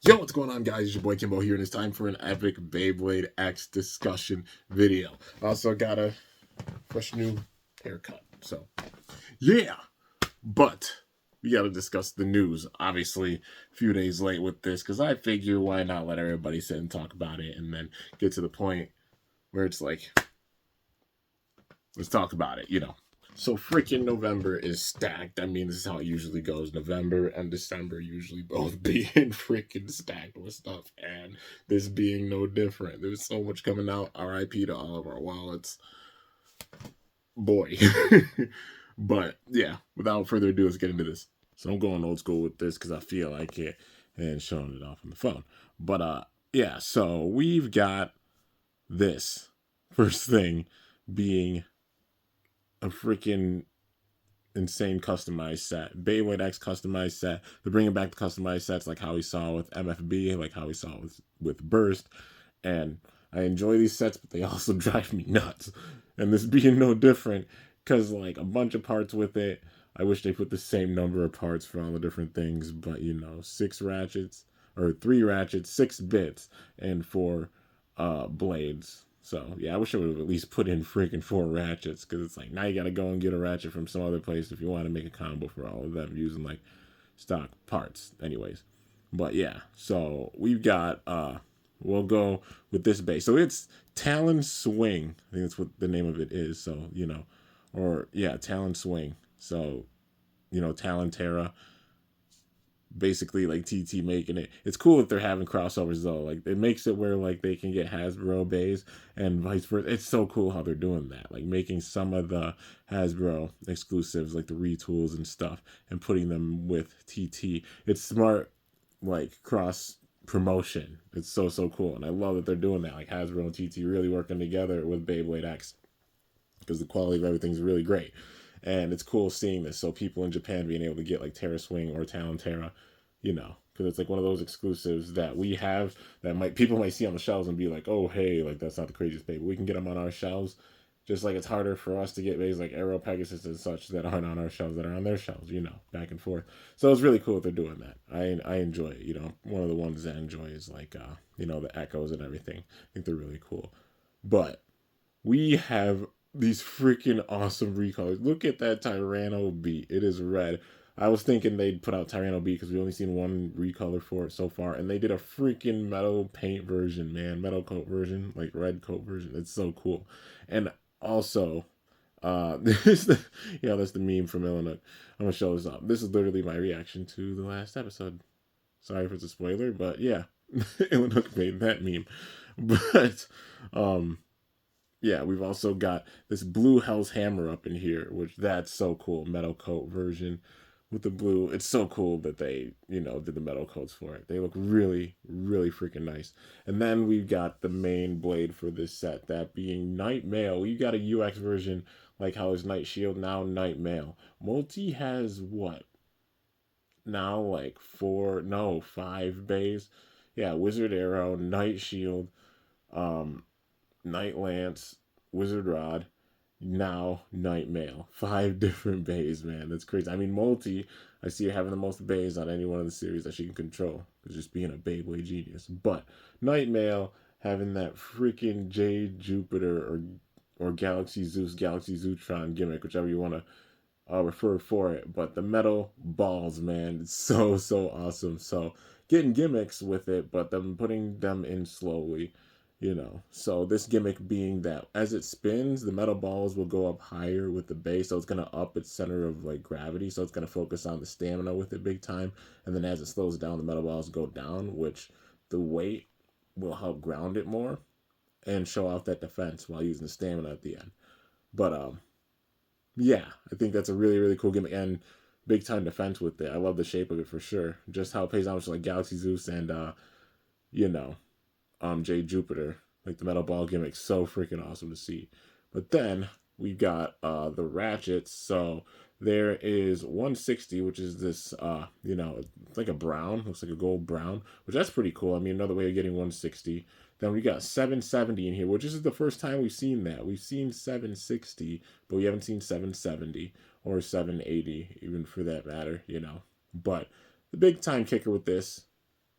Yo, what's going on, guys? It's your boy Kimbo here, and it's time for an epic Beyblade X discussion video. I also got a fresh new haircut, so yeah. But we got to discuss the news. Obviously, a few days late with this because I figure why not let everybody sit and talk about it, and then get to the point where it's like, let's talk about it, So freaking November is stacked. I mean, this is how it usually goes. November and December usually both being freaking stacked with stuff, and this being no different. There's so much coming out. RIP to all of our wallets. Boy. But yeah, without further ado, let's get into this. So I'm going old school with this because I feel like it and showing it off on the phone. But yeah, so we've got this first thing being a freaking insane customized set. Beyblade X customized set. They're bringing back the customized sets like how we saw with MFB, like how we saw with Burst. And I enjoy these sets, but they also drive me nuts. And this being no different, because like a bunch of parts with it. I wish they put the same number of parts for all the different things, but 6 ratchets, or 3 ratchets, 6 bits, and 4 blades. So, yeah, I wish I would have at least put in freaking 4 ratchets, because it's like, now you gotta go and get a ratchet from some other place if you want to make a combo for all of them using, like, stock parts. Anyways. But, yeah, so we've got, we'll go with this base. So it's Talon Swing. I think that's what the name of it is, so, or, yeah, Talon Swing. So, Talon Terra, basically like TT making it. It's cool if they're having crossovers though. Like it makes it where like they can get Hasbro bays and vice versa. It's so cool how they're doing that. Like making some of the Hasbro exclusives like the retools and stuff and putting them with TT. It's smart like cross promotion. It's so cool. And I love that they're doing that. Like Hasbro and TT really working together with Beyblade X because the quality of everything's really great. And it's cool seeing this. So people in Japan being able to get like Terra Swing or Talon Terra, because it's like one of those exclusives that we have that people might see on the shelves and be like, oh, hey, like that's not the craziest baby. We can get them on our shelves. Just like it's harder for us to get bays like Aero Pegasus and such that aren't on our shelves, that are on their shelves, back and forth. So it's really cool that they're doing that. I enjoy it. One of the ones that I enjoy is like, the echoes and everything. I think they're really cool. But we have these freaking awesome recolors. Look at that Tyrano Beat. It is red. I was thinking they'd put out Tyrano Beat because we only seen one recolor for it so far, and they did a freaking metal paint version, man, metal coat version, like red coat version. It's so cool. And also, that's the meme from Illinois. I'm gonna show this up. This is literally my reaction to the last episode. Sorry if it's a spoiler, but yeah, Illinois made that meme. But yeah, we've also got this blue Hell's Hammer up in here, which that's so cool. Metal coat version with the blue. It's so cool that they, did the metal coats for it. They look really, really freaking nice. And then we've got the main blade for this set, that being Knightmail. We got a UX version like how there's Night Shield, now Knightmail. Multi has what? Now like 5 bays. Yeah, Wizard Arrow, Night Shield, Night Lance, Wizard Rod, now Knightmail. 5 different bays, man. That's crazy. I mean, Multi, I see her having the most bays on any one of the series that she can control. It's just being a Beyblade genius. But Knightmail having that freaking Jade Jupiter or Galaxy Zeus, Galaxy Zootron gimmick, whichever you want to refer for it. But the metal balls, man, it's so awesome. So getting gimmicks with it, but them putting them in slowly. So this gimmick being that as it spins, the metal balls will go up higher with the base, so it's going to up its center of like gravity, so it's going to focus on the stamina with it big time, and then as it slows down, the metal balls go down, which the weight will help ground it more and show off that defense while using the stamina at the end. But yeah, I think that's a really, really cool gimmick, and big time defense with it. I love the shape of it for sure, just how it pays homage to like Galaxy Zeus and Jade Jupiter, like the metal ball gimmick, so freaking awesome to see. But then we got the ratchets. So there is 160, which is this it's like a brown, looks like a gold brown, which that's pretty cool. I mean, another way of getting 160. Then we got 770 in here, which is the first time we've seen that. We've seen 760, but we haven't seen 770 or 780, even for that matter, But the big time kicker with this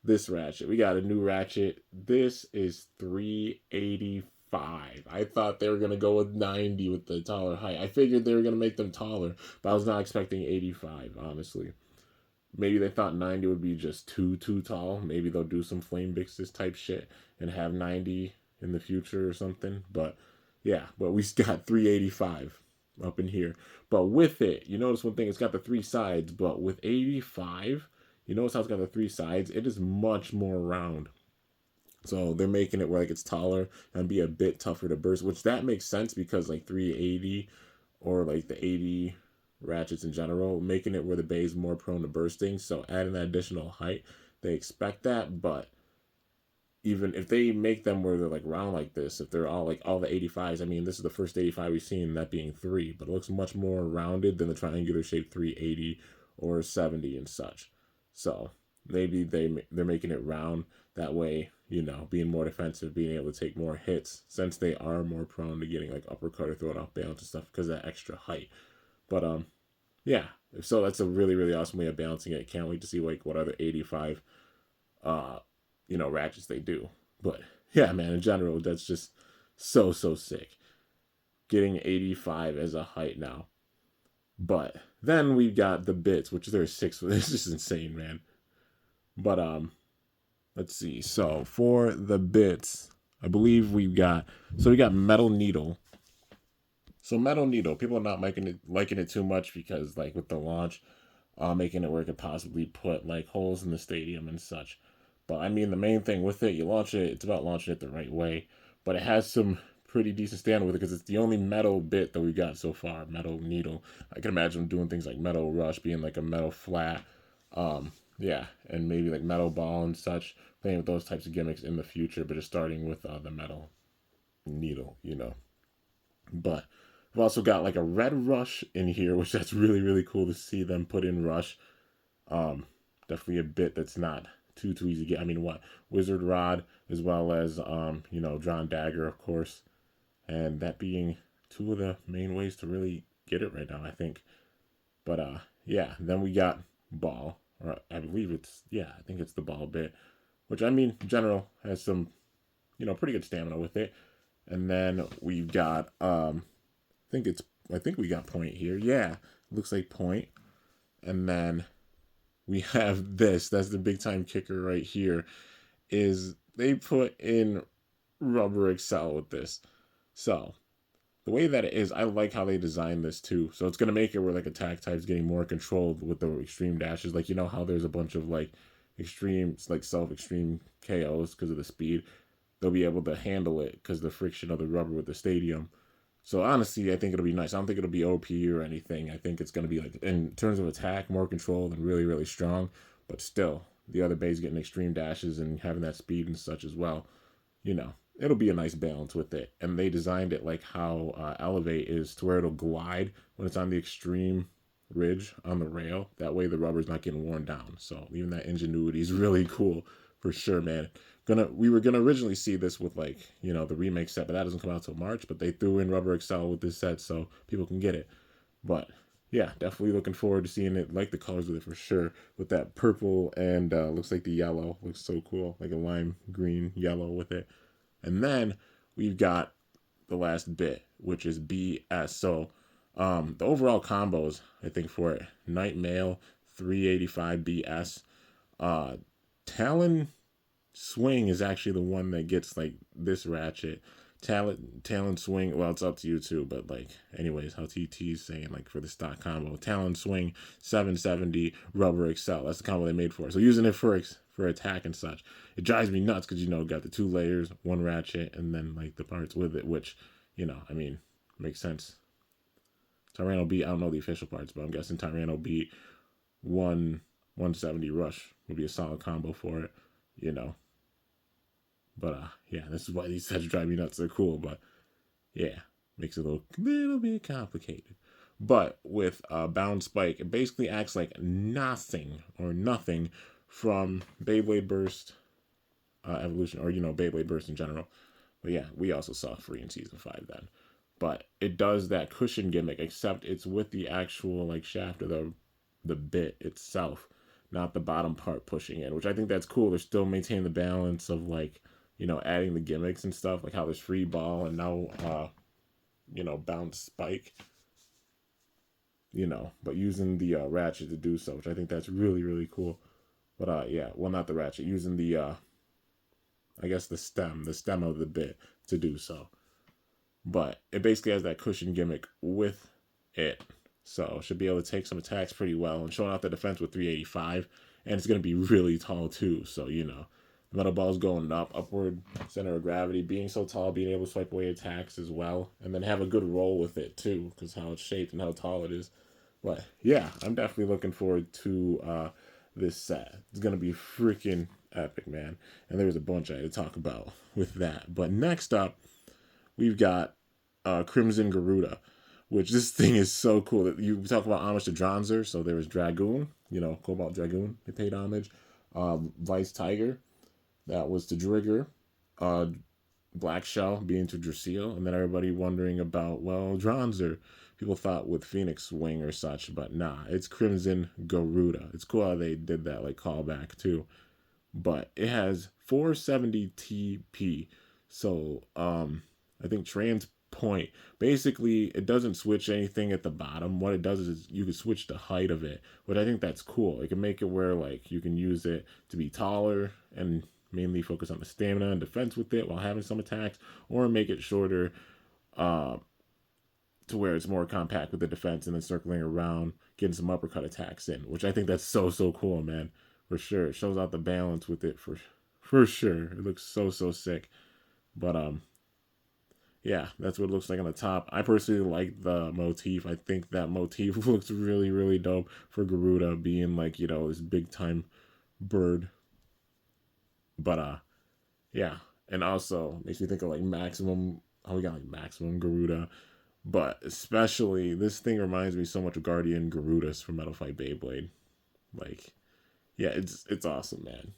this ratchet. We got a new ratchet. This is 385. I thought they were going to go with 90 with the taller height. I figured they were going to make them taller, but I was not expecting 85, honestly. Maybe they thought 90 would be just too tall. Maybe they'll do some flame mixes type shit and have 90 in the future or something. But yeah, but we got 385 up in here. But with it, you notice one thing, it's got the 3 sides, but with 85, you notice how it's got the 3 sides? It is much more round. So they're making it where like it's taller and be a bit tougher to burst, which that makes sense because like 380 or like the 80 ratchets in general, making it where the bay is more prone to bursting. So adding that additional height, they expect that. But even if they make them where they're like round like this, if they're all like all the 85s, I mean, this is the first 85 we've seen, that being 3, but it looks much more rounded than the triangular shape 380 or 70 and such. So maybe they're making it round that way, you know, being more defensive, being able to take more hits since they are more prone to getting like uppercut or throwing off balance and stuff because of that extra height. But yeah, so that's a really, really awesome way of balancing it. Can't wait to see like what other 85 you know, ratchets they do. But yeah, man, in general, that's just so sick. Getting 85 as a height now. But then we got the bits, which there's 6. This is insane, man. But let's see. So for the bits, I believe we got metal needle. So metal needle, people are not liking it too much because like with the launch, making it where it could possibly put like holes in the stadium and such. But I mean, the main thing with it, you launch it, it's about launching it the right way. But it has some pretty decent stand with it because it's the only metal bit that we got so far, metal needle. I can imagine doing things like metal rush, being like a metal flat. Yeah, and maybe like metal ball and such, playing with those types of gimmicks in the future, but just starting with the metal needle, you know. But we've also got like a red rush in here, which that's really, really cool to see them put in rush. Definitely a bit that's not too easy to get. I mean, what Wizard Rod as well as you know, Dran Dagger, of course, and that being 2 of the main ways to really get it right now, I think. But yeah, then we got ball, or I believe I think it's the ball bit, which I mean, in general has some, you know, pretty good stamina with it. And then we've got I think we got point here. Yeah, looks like point. And then we have this. That's the big time kicker right here. Is they put in Rubber Excel with this. So the way that it is, I like how they designed this too. So it's gonna make it where like attack types getting more controlled with the extreme dashes. Like, you know how there's a bunch of like extreme, like extreme KOs because of the speed. They'll be able to handle it because the friction of the rubber with the stadium. So honestly, I think it'll be nice. I don't think it'll be OP or anything. I think it's going to be like, in terms of attack, more controlled and really, really strong. But still, the other base getting extreme dashes and having that speed and such as well. You know, it'll be a nice balance with it. And they designed it like how Elevate is, to where it'll glide when it's on the extreme ridge on the rail. That way the rubber's not getting worn down. So even that ingenuity is really cool for sure, man. We were gonna originally see this with like, you know, the remake set, but that doesn't come out till March. But they threw in Rubber Excel with this set so people can get it. But yeah, definitely looking forward to seeing it. Like the colors with it for sure, with that purple and looks like the yellow. Looks so cool, like a lime green yellow with it. And then we've got the last bit, which is BS. So the overall combos, I think, for it, Knightmail 385 BS. Talon Swing is actually the one that gets like this ratchet. Talon Swing, well, it's up to you too, but like, anyways, how TT's saying, like, for the stock combo, Talon Swing 770 Rubber Excel. That's the combo they made for it. So using it for attack and such, it drives me nuts because, you know, got the 2 layers, 1 ratchet, and then like the parts with it, which, you know, I mean, makes sense. Tyrano Beat, I don't know the official parts, but I'm guessing Tyrano Beat 170 Rush would be a solid combo for it, you know. But yeah, this is why these sets drive me nuts. They're cool, but yeah, makes it a little bit complicated. But with Bound Spike, it basically acts like nothing from Beyblade Burst Evolution, or, you know, Beyblade Burst in general. But yeah, we also saw free in Season 5 then. But it does that cushion gimmick, except it's with the actual like shaft of the bit itself, not the bottom part pushing in, which I think that's cool. They're still maintaining the balance of like, adding the gimmicks and stuff, like how there's free ball and now, bounce spike, but using the ratchet to do so, which I think that's really, really cool. But yeah, well, not the ratchet, using the, I guess the stem of the bit to do so. But it basically has that cushion gimmick with it. So should be able to take some attacks pretty well and showing out the defense with 385. And it's going to be really tall too. So, the metal ball's going up, upward center of gravity, being so tall, being able to swipe away attacks as well. And then have a good roll with it too, because how it's shaped and how tall it is. But yeah, I'm definitely looking forward to this set. It's going to be freaking epic, man. And there's a bunch I had to talk about with that. But next up, we've got Crimsongaruda, which this thing is so cool. That you talk about homage to Dranzer, so there was Dragoon, Cobalt Dragoon, they paid homage. Vice Tiger, that was to Drigger. Black Shell being to Drasil, and then everybody wondering about, well, Dranzer. People thought with Phoenix Wing or such, but nah, it's Crimsongaruda. It's cool how they did that, like, callback too. But it has 470 TP, so I think trans point. Basically, it doesn't switch anything at the bottom. What it does is you can switch the height of it, but I think that's cool. It can make it where like you can use it to be taller and mainly focus on the stamina and defense with it while having some attacks, or make it shorter to where it's more compact with the defense and then circling around, getting some uppercut attacks in, which I think that's so cool, man. For sure. It shows out the balance with it for sure. It looks so sick. But yeah, that's what it looks like on the top. I personally like the motif. I think that motif looks really, really dope for Garuda being like, this big time bird. But yeah, and also makes me think of like Maximum, how we got like Maximum Garuda. But especially this thing reminds me so much of Guardian Garudus from Metal Fight Beyblade. Like, yeah, it's awesome, man.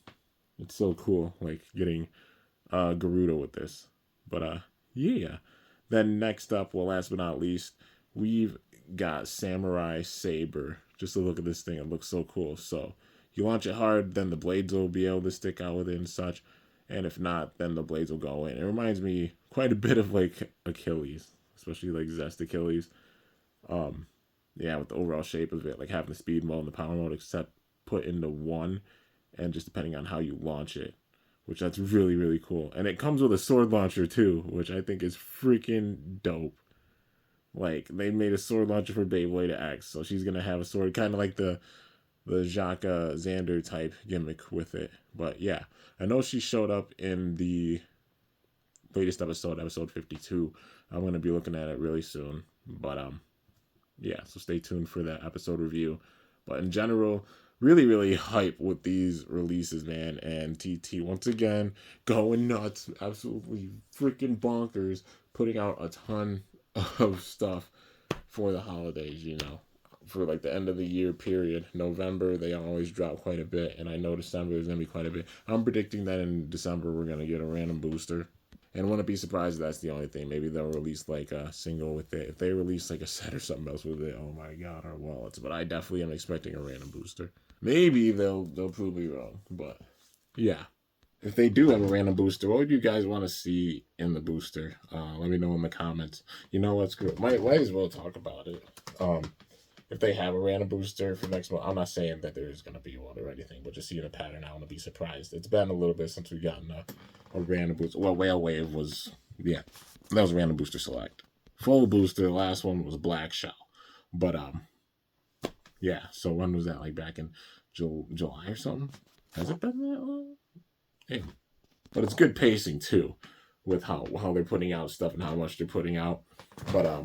It's so cool, like getting Garuda with this. But yeah. Then next up, well, last but not least, we've got Samuraisaber. Just a look at this thing, it looks so cool. So you launch it hard, then the blades will be able to stick out with it and such. And if not, then the blades will go in. It reminds me quite a bit of like Achilles, especially like Zest Achilles. Yeah, with the overall shape of it, like having the speed mode and the power mode, except put into one, and just depending on how you launch it, which that's really, really cool. And it comes with a sword launcher too, which I think is freaking dope. Like, they made a sword launcher for Beyblade X, so she's gonna have a sword, kind of like the Jaka Xander type gimmick with it. But yeah, I know she showed up in the latest episode 52. I'm gonna be looking at it really soon. But yeah, so stay tuned for that episode review. But in general, really, really hype with these releases, man. And TT, once again, going nuts. Absolutely freaking bonkers. Putting out a ton of stuff for the holidays, For like the end of the year period. November, they always drop quite a bit. And I know December is going to be quite a bit. I'm predicting that in December, we're going to get a random booster. And wouldn't be surprised if that's the only thing. Maybe they'll release like a single with it. If they release like a set or something else with it, oh my god, our wallets. But I definitely am expecting a random booster. Maybe they'll prove me wrong. But yeah. If they do have a random booster, what would you guys want to see in the booster? Let me know in the comments. You know what's good? Might as well talk about it. If they have a random booster for next month, I'm not saying that there's going to be one or anything, but just seeing a pattern, I want to be surprised. It's been a little bit since we've gotten a random booster. Well, Whale Wave was, yeah, that was a random booster select. Full booster, the last one was Black Shell. But, yeah, so when was that? Like back in July or something? Has it been that long? Yeah. But it's good pacing, too, with how they're putting out stuff and how much they're putting out. But,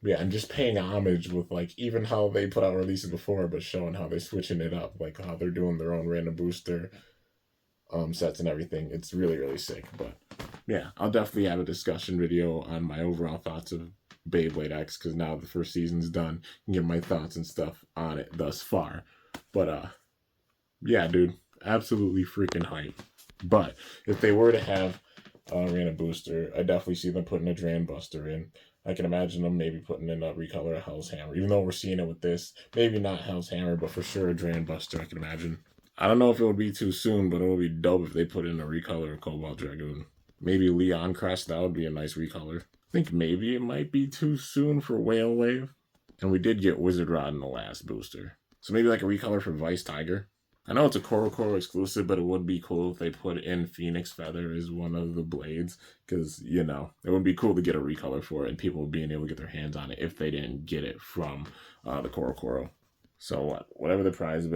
yeah, and just paying homage with, like, even how they put out releases before, but showing how they're switching it up, like how they're doing their own random booster sets and everything. It's really, really sick. But, yeah, I'll definitely have a discussion video on my overall thoughts of Beyblade X, because now the first season's done. I can give my thoughts and stuff on it thus far. But, yeah, dude, absolutely freaking hype. But if they were to have a random booster, I definitely see them putting a Dran Buster in. I can imagine them maybe putting in a recolor of Hell's Hammer, even though we're seeing it with this. Maybe not Hell's Hammer, but for sure a Dran Buster, I can imagine. I don't know if it would be too soon, but it would be dope if they put in a recolor of Cobalt Dragoon. Maybe Leon Crest, that would be a nice recolor. I think maybe it might be too soon for Whale Wave. And we did get Wizard Rod in the last booster. So maybe like a recolor for Vice Tiger. I know it's a Koro exclusive, but it would be cool if they put in Phoenix Feather as one of the blades. Because, you know, it would be cool to get a recolor for it and people being able to get their hands on it if they didn't get it from the Koro. So whatever the prize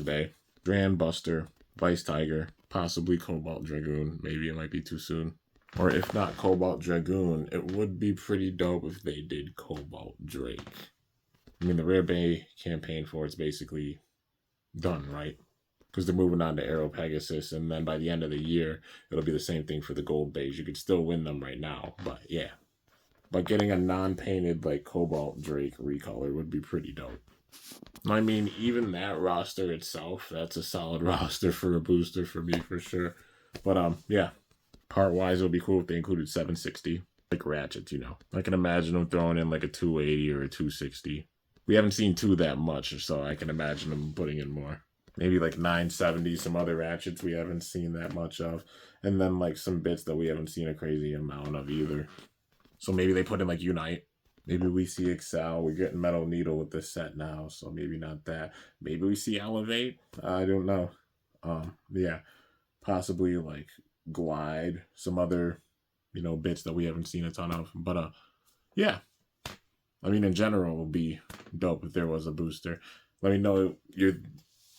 bay, Dran Buster, Vice Tiger, possibly Cobalt Dragoon. Maybe it might be too soon. Or if not Cobalt Dragoon, it would be pretty dope if they did Cobalt Drake. I mean, the Rare Bay campaign for it's basically done, right? Because they're moving on to Aero Pegasus, and then by the end of the year, it'll be the same thing for the Gold Bays. You could still win them right now, but yeah. But getting a non-painted, like, Cobalt Drake recolor would be pretty dope. I mean, even that roster itself, that's a solid roster for a booster for me, for sure. But, yeah. Part-wise, it would be cool if they included 760. Like Ratchets, you know. I can imagine them throwing in, like, a 280 or a 260. We haven't seen 2 that much, so I can imagine them putting in more. Maybe like 970, some other Ratchets we haven't seen that much of. And then like some bits that we haven't seen a crazy amount of either. So maybe they put in like Unite. Maybe we see Excel. We're getting Metal Needle with this set now, so maybe not that. Maybe we see Elevate. I don't know. Yeah. Possibly like Glide. Some other, you know, bits that we haven't seen a ton of. But yeah. I mean, in general, it would be dope if there was a booster. Let me know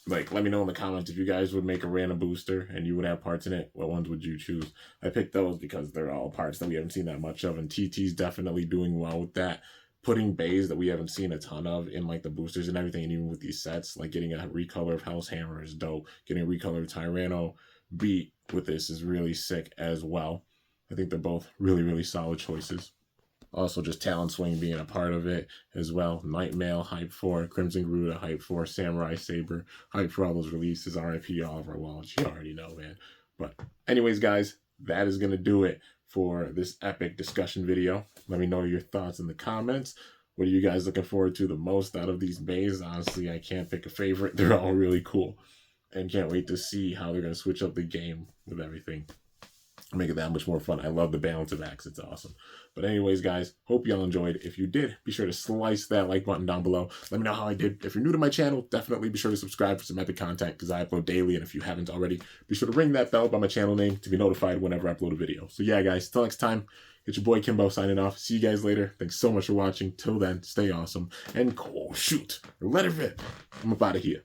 let me know in the comments if you guys would make a random booster and you would have parts in it. What ones would you choose? I picked those because they're all parts that we haven't seen that much of, and TT's definitely doing well with that. Putting bays that we haven't seen a ton of in like the boosters and everything, and even with these sets, like getting a recolor of Hell's Hammer is dope. Getting a recolor of Tyrano Beat with this is really sick as well. I think they're both really, really solid choices. Also, just Talon Swing being a part of it as well. Knightmail, hype for. Crimsongaruda, hype for. Samuraisaber, hype for all those releases. RIP all of our wallets. You already know, man. But anyways, guys, that is going to do it for this epic discussion video. Let me know your thoughts in the comments. What are you guys looking forward to the most out of these bays? Honestly, I can't pick a favorite. They're all really cool. And can't wait to see how they're going to switch up the game with everything. Make it that much more fun. I love the balance of acts. It's awesome. But anyways, guys, hope y'all enjoyed. If you did, be sure to slice that like button down below. Let me know how I did. If you're new to my channel, definitely be sure to subscribe for some epic content because I upload daily. And if you haven't already, be sure to ring that bell by my channel name to be notified whenever I upload a video. So yeah, guys, till next time, it's your boy Kimbo signing off. See you guys later. Thanks so much for watching. Till then, stay awesome and cool. Shoot. Let it rip. I'm up out of here.